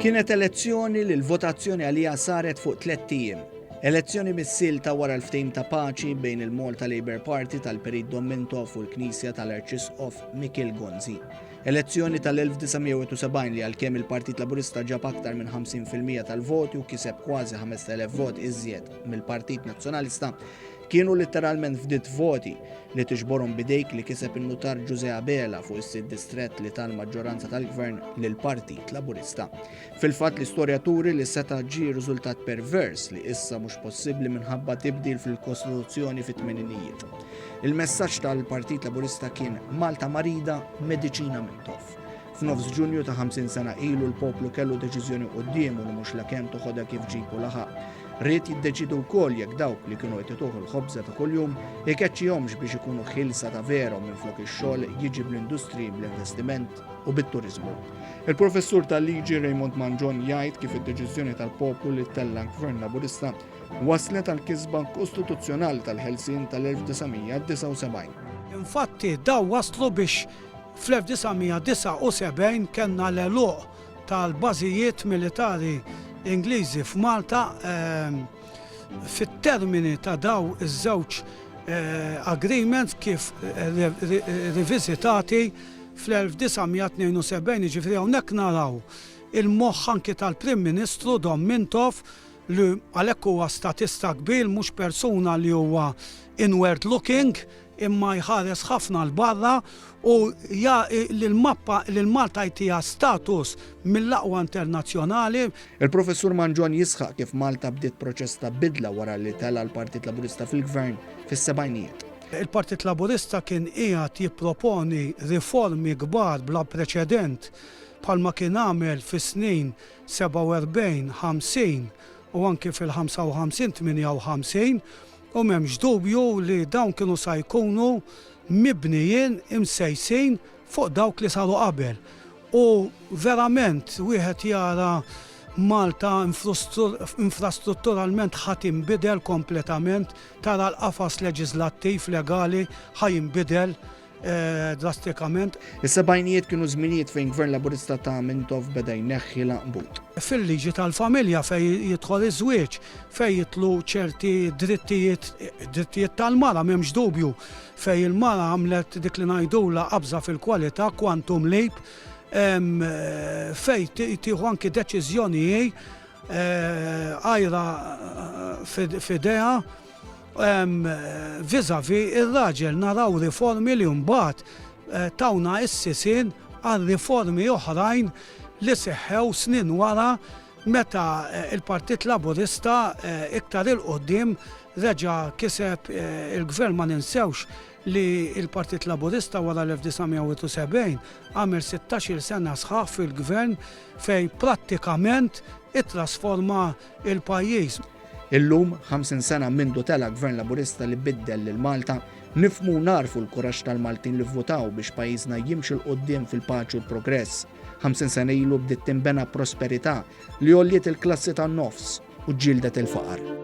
Kienet elezzjoni li l-votazzjoni għalija saret fuq 3 ijiem. Elezzjoni mis-silta wara l-ftehim ta' paċi bejn il-Malta Labour Party tal-Perit Domintov u l-Knisja tal-Arċisqof Mikil Gonzi. Elezzjoni tal-1971 li għalkemm il-Partit Laburista ġab aktar minn 50% tal-voti u kiseb kważi 5,000 vot iżjed mill-Partit Nazzjonalista, kienu letteralment f'dit voti li tiġborhom bidejk li kiseb in-nutar Giuseppe Abela fuq is-sitt distrett li tal-maġġoranza tal-Gvern lill-Partit Laburista. Fil-fatt l-istorjaturi li seta' ġie riżultat pervers li issa mhux possibbli minħabba tibdil fil-Kostituzzjoni fit-tmeninijiet. Il-messaġġ tal-Partit Laburista kien Malta marida, mediċina mintof. F'nofs Ġunju ta' 50 sena ilu l-poplu kellu deċiżjoni qudiemu li mhux lakemm toħodha kif ġipu laħaq. Rrid jiddeċidu wkoll jekk dawk li kienu qed ituħu l-ħobża ta' kuljum ikeċċihomx biex ikunu ħilsa ta' verhom minflok ix-xogħol jiġi bl-industri, bl-investiment u bit-turiżmu. Il-professur tal-liġi Raymond Manjon jgħid kif id-deċiżjoni tal-poplu li tella l-Gvern Laburista waslet għal kisba kostituzzjonali tal-ħelsien tal-1979. Infatti daw waslu biex fl-1979 kellna l-eluq tal-bażijiet militari Ingliżi f'Malta fit-termini ta' daw iż-żewġ agreements kif rivisitati fl-1972 ġifri hawnhekk naraw il-moħħ anke tal-Prim Ministru Domintov li għalhekk huwa statista kbir mhux persuna li huwa inward looking imma jħares ħafna l-barra u l-Malta jtija status mill-aqwa internazzjonali. Il-professur Manjon jisħaq kif Malta bdiet proċess ta' bidla wara li tela l-Partit Laburista fil-Gvern fis-sebgħinijiet. Il-Partit Laburista kien qiegħed jipproponi riformi kbar bla preċedent bħalma kien għamel fis-snin 47, 50 u anke fil-55, 58 u m'hemmx dubju li dawn kienu sa jkunu mibnijin imsejsin fuq dawk li saru qabel. U verament wieħed jara Malta infrastrutturalment ħadd inbidel kompletament, tara l-qafas leġislattiv legali ħajinbidel drastikament. Is-sebgħinijiet kienu żminijiet fejn Gvern Laburista ta' Mintov beda jneħħi l-anqbut. Fil-liġi tal-familja fejn jidħol iż-żwieġ, fejn jitlu ċerti drittijiet tal-mara m'hemmx dubju, fejn il-mara għamlet dik li ngħidula qabża fil-kwalità quantum leap, fejn tieħu anke deċiżjoni għajra f'idea vizavi ir-raġel naraw riformi li mbagħad tawna s-sisin għal riformi oħrajn li seħħew snin wara meta il-Partit Laburista iktar il-qoddim reġa' kiseb il-Gvern ma ninsewx li il-Partit Laburista wara l-1970 għamel 16 sena sħaħ fil-Gvern fejn prattikament ittrasforma il-pajjiż. Illum, 50 sena mindu tela Gvern Laburista li biddel lil Malta, nifhmu narfu l-kuraġġ tal-Maltin li vvotaw biex pajjiżna jimxi l-qoddim fil-paċi u l-progress. 50 sena ilu bdiet tinbena prosperità li għolliet il-klassi tan-nofs u ġġieldet il-faqar.